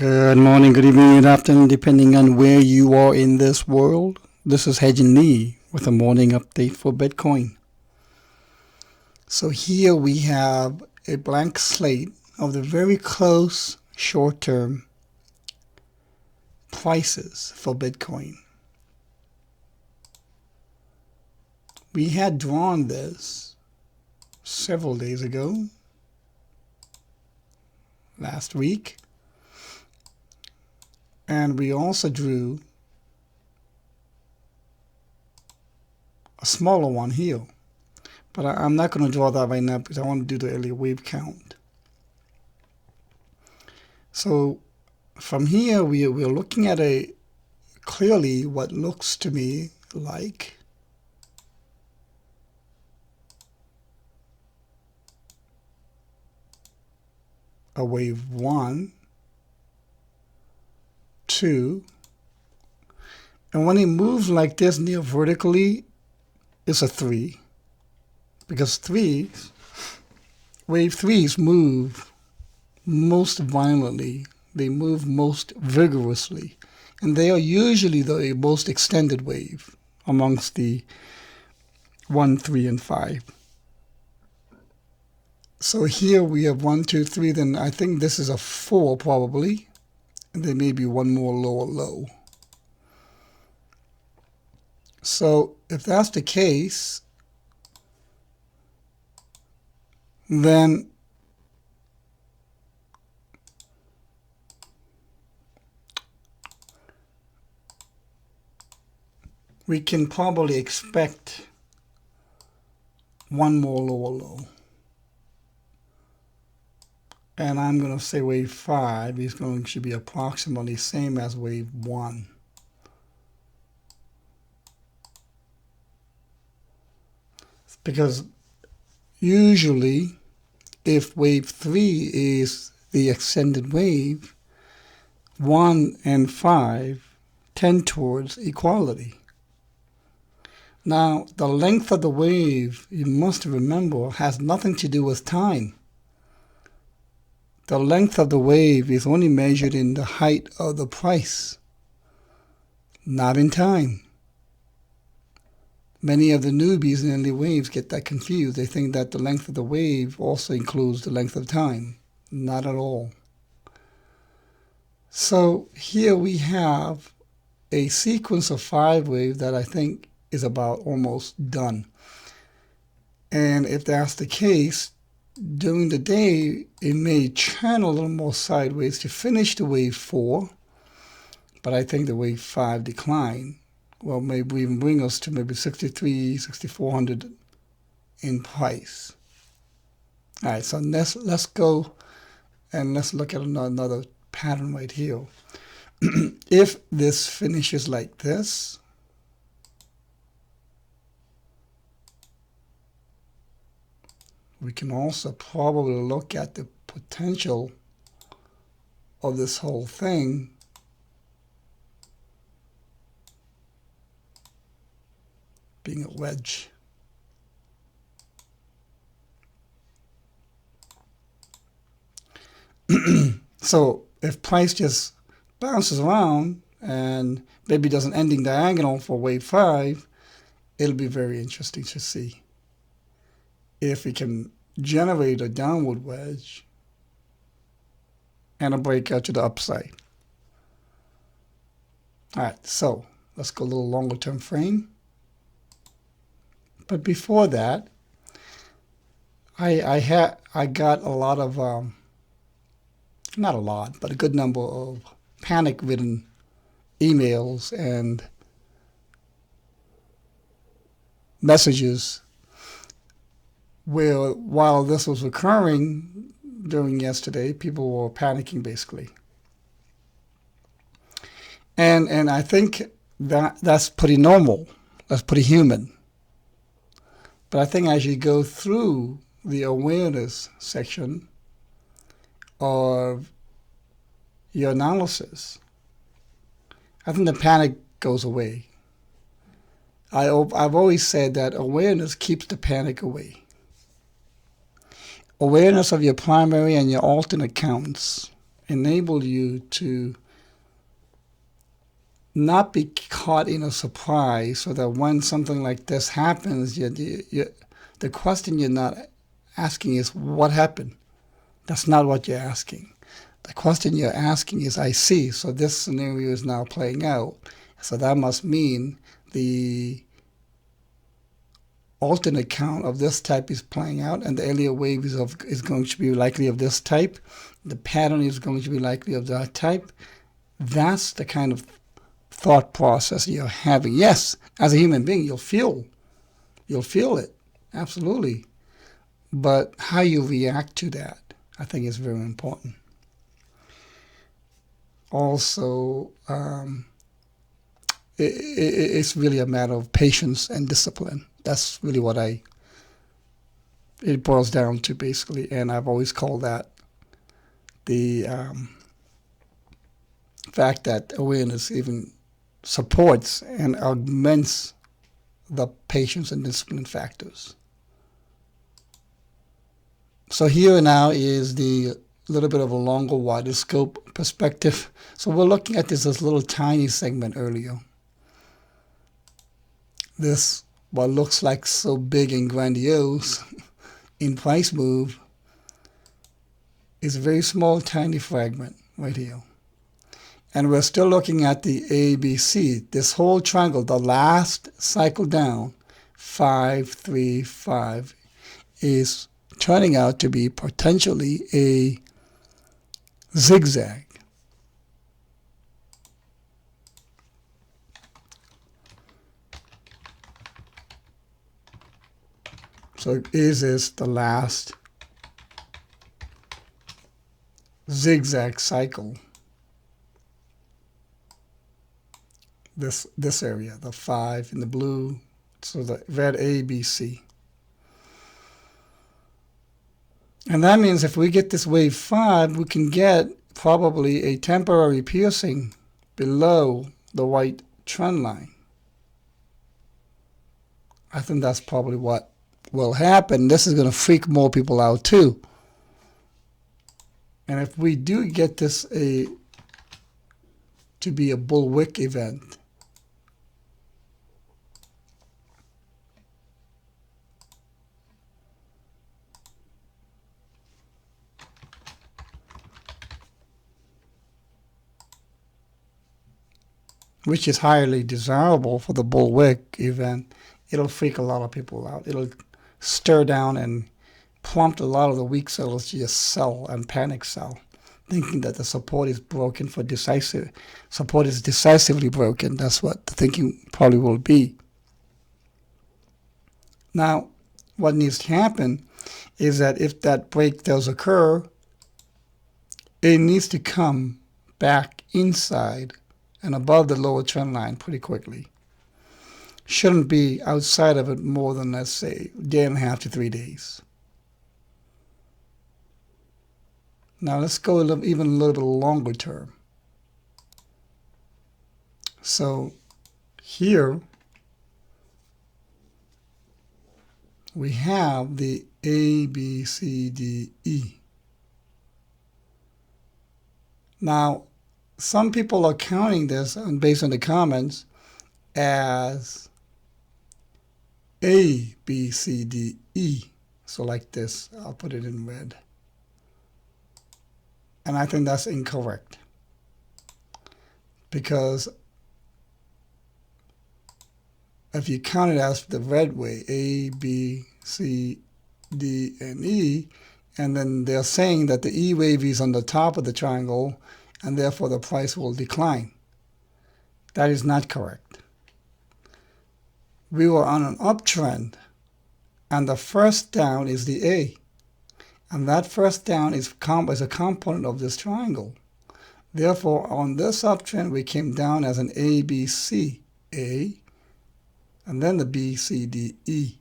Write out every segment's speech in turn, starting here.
Good morning, good evening, good afternoon, depending on where you are in this world. This is Hedging Lee with a morning update for Bitcoin. So here we have a blank slate of the very close short-term prices for Bitcoin. We had drawn this several days ago, last week. And we also drew a smaller one here. But I'm not going to draw that right now because I want to do the earlier wave count. So from here, we're looking at clearly what looks to me like a wave 1, 2, and when it moves like this near vertically, it's a 3, because wave 3s move most violently, they move most vigorously, and they are usually the most extended wave amongst the 1, 3, and 5. So here we have 1, 2, 3, then I think this is a 4 probably. And there may be one more lower low. So if that's the case, then we can probably expect one more lower low. And I'm going to say wave 5 should be approximately same as wave 1. Because usually if wave 3 is the extended wave, 1 and 5 tend towards equality. Now, the length of the wave, you must remember, has nothing to do with time. The length of the wave is only measured in the height of the price, not in time. Many of the newbies in early waves get that confused. They think that the length of the wave also includes the length of time. Not at all. So here we have a sequence of 5 waves that I think is about almost done. And if that's the case, during the day, it may turn a little more sideways to finish the wave 4, but I think the wave 5 decline will maybe even bring us to maybe 63, 6,400 in price. All right, so let's go and let's look at another pattern right here. If this finishes like this, we can also probably look at the potential of this whole thing being a wedge. So if price just bounces around and maybe does an ending diagonal for wave 5, it'll be very interesting to see if we can generate a downward wedge and a breakout to the upside. All right, so let's go a little longer term frame. But before that, I got a lot of, not a lot, but a good number of panic-ridden emails and messages where while this was occurring during yesterday, people were panicking basically. And I think that's pretty normal. That's pretty human. But I think as you go through the awareness section of your analysis, I think the panic goes away. I've always said that awareness keeps the panic away. Awareness of your primary and your alternate accounts enable you to not be caught in a surprise, so that when something like this happens, the question you're not asking is, what happened? That's not what you're asking. The question you're asking is, I see, so this scenario is now playing out. So that must mean the alternate count of this type is playing out, and the Elliott wave is going to be likely of this type. The pattern is going to be likely of that type. That's the kind of thought process you're having. Yes, as a human being, you'll feel it, absolutely. But how you react to that, I think, is very important. Also, it's really a matter of patience and discipline. That's really what it boils down to, basically. And I've always called that the fact that awareness even supports and augments the patience and discipline factors. So here now is the little bit of a longer, wider scope perspective. So we're looking at this little tiny segment earlier. This, what looks like so big and grandiose in price move, is a very small, tiny fragment right here. And we're still looking at the ABC. This whole triangle, the last cycle down, 5, 3, 5, is turning out to be potentially a zigzag. So is this the last zigzag cycle? This area, the 5 in the blue, so the red A, B, C. And that means if we get this wave 5, we can get probably a temporary piercing below the white trend line. I think that's probably what will happen. This is going to freak more people out too. And if we do get this to be a bullwhip event, which is highly desirable for the bullwhip event, it'll freak a lot of people out. It'll stir down and prompt a lot of the weak sellers to just sell and panic sell, thinking that the support is broken for decisive. Support is decisively broken. That's what the thinking probably will be. Now, what needs to happen is that if that break does occur, it needs to come back inside and above the lower trend line pretty quickly. Shouldn't be outside of it more than, let's say, a day and a half to 3 days. Now let's go even a little bit longer term. So here we have the A, B, C, D, E. Now, some people are counting this, and based on the comments, as A, B, C, D, E. So like this, I'll put it in red. And I think that's incorrect, because if you count it as the red way, A, B, C, D, and E, and then they're saying that the E wave is on the top of the triangle, and therefore the price will decline. That is not correct. We were on an uptrend, and the first down is the A. And that first down is a component of this triangle. Therefore, on this uptrend, we came down as an A, B, C, A, and then the B, C, D, E.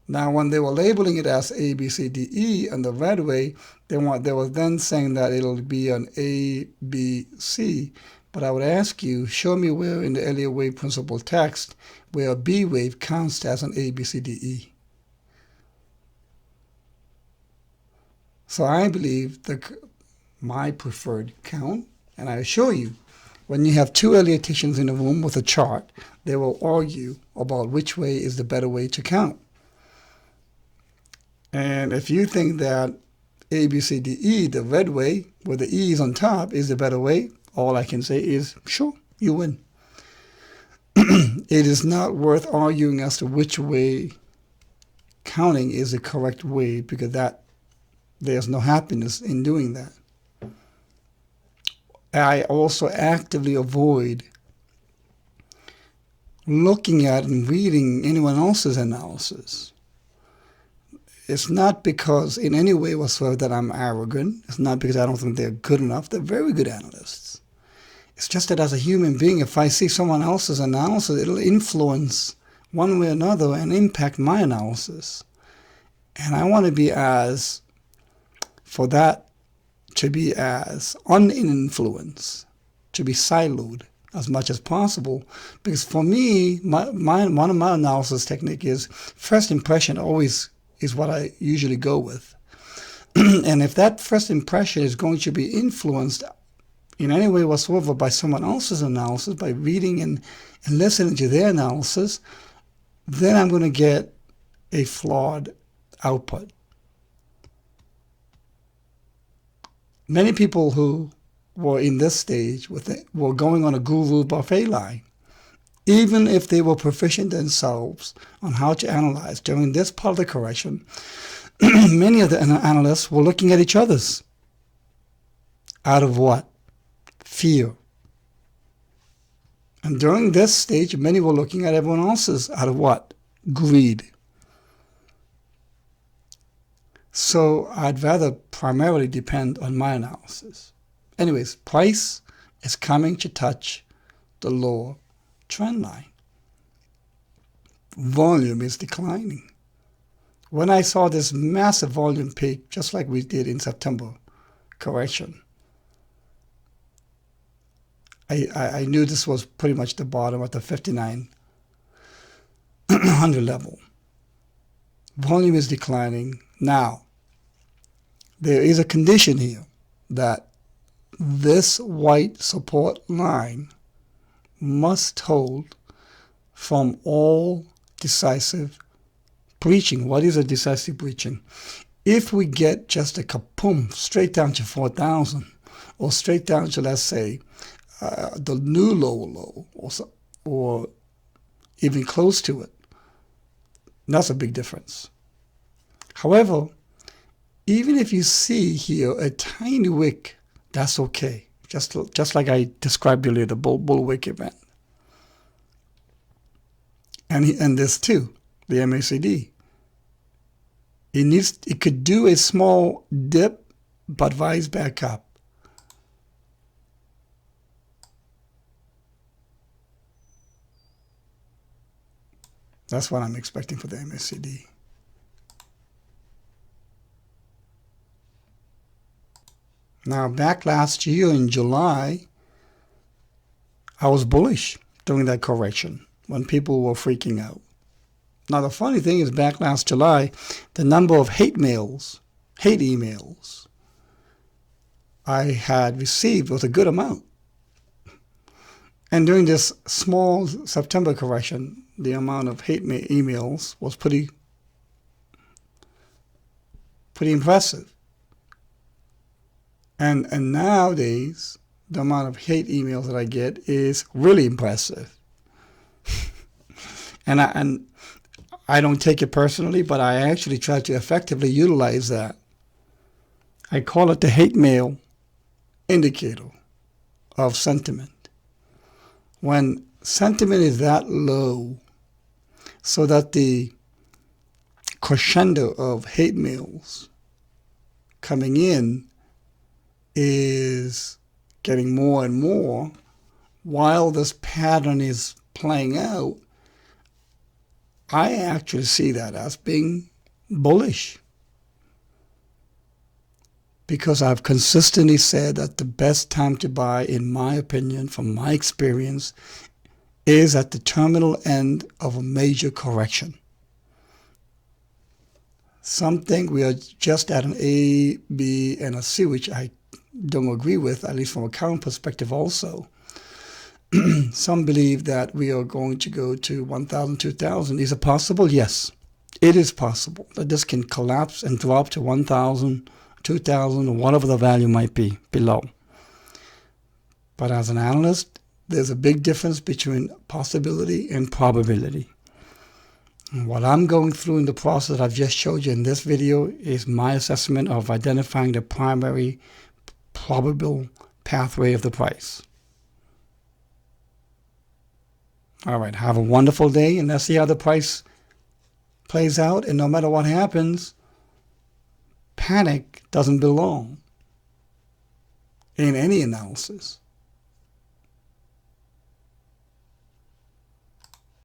Now, when they were labeling it as A, B, C, D, E and the red way, they were then saying that it'll be an A, B, C. But I would ask you, show me where in the Elliott wave principle text where a B wave counts as an A, B, C, D, E. So I believe my preferred count. And I assure you, when you have two electricians in a room with a chart, they will argue about which way is the better way to count. And if you think that A, B, C, D, E, the red way, with the E's on top, is the better way, all I can say is, sure, you win. It is not worth arguing as to which way counting is the correct way, because there's no happiness in doing that. I also actively avoid looking at and reading anyone else's analysis. It's not because in any way whatsoever that I'm arrogant. It's not because I don't think they're good enough. They're very good analysts. It's just that as a human being, if I see someone else's analysis, it'll influence one way or another and impact my analysis. And I want to be for that to be as uninfluenced, to be siloed as much as possible. Because for me, one of my analysis technique is first impression always is what I usually go with. And if that first impression is going to be influenced in any way whatsoever by someone else's analysis, by reading and listening to their analysis, then I'm going to get a flawed output. Many people who were in this stage were going on a guru buffet line. Even if they were proficient themselves on how to analyze during this part of the correction, many of the analysts were looking at each other's. Out of what? Fear. And during this stage, many were looking at everyone else's. Out of what? Greed. So I'd rather primarily depend on my analysis. Anyways, price is coming to touch the lower trend line. Volume is declining. When I saw this massive volume peak, just like we did in September correction, I knew this was pretty much the bottom at the 5,900 level. Volume is declining. Now, there is a condition here that this white support line must hold from all decisive breaching. What is a decisive breaching? If we get just a kapoom straight down to 4,000 or straight down to, let's say, the new low or even close to it, that's a big difference. However, even if you see here a tiny wick, that's okay. Just like I described earlier, the bull wick event. And this too, the MACD. It could do a small dip, but rise back up. That's what I'm expecting for the MACD. Now, back last year in July, I was bullish during that correction when people were freaking out. Now, the funny thing is, back last July, the number of hate emails I had received was a good amount. And during this small September correction, the amount of hate emails was pretty impressive. And nowadays, the amount of hate emails that I get is really impressive. And I don't take it personally, but I actually try to effectively utilize that. I call it the hate mail indicator of sentiment. When sentiment is that low, so that the crescendo of hate mails coming in is getting more and more, while this pattern is playing out, I actually see that as being bullish. Because I've consistently said that the best time to buy, in my opinion, from my experience, is at the terminal end of a major correction. Some think we are just at an A, B, and a C, which I don't agree with, at least from a current perspective also. Some believe that we are going to go to 1,000, 2,000. Is it possible? Yes, it is possible that this can collapse and drop to 1,000, 2,000, or whatever the value might be below. But as an analyst, there's a big difference between possibility and probability. And what I'm going through in the process I've just showed you in this video is my assessment of identifying the primary probable pathway of the price. All right, have a wonderful day, and let's see how the price plays out. And no matter what happens, panic doesn't belong in any analysis.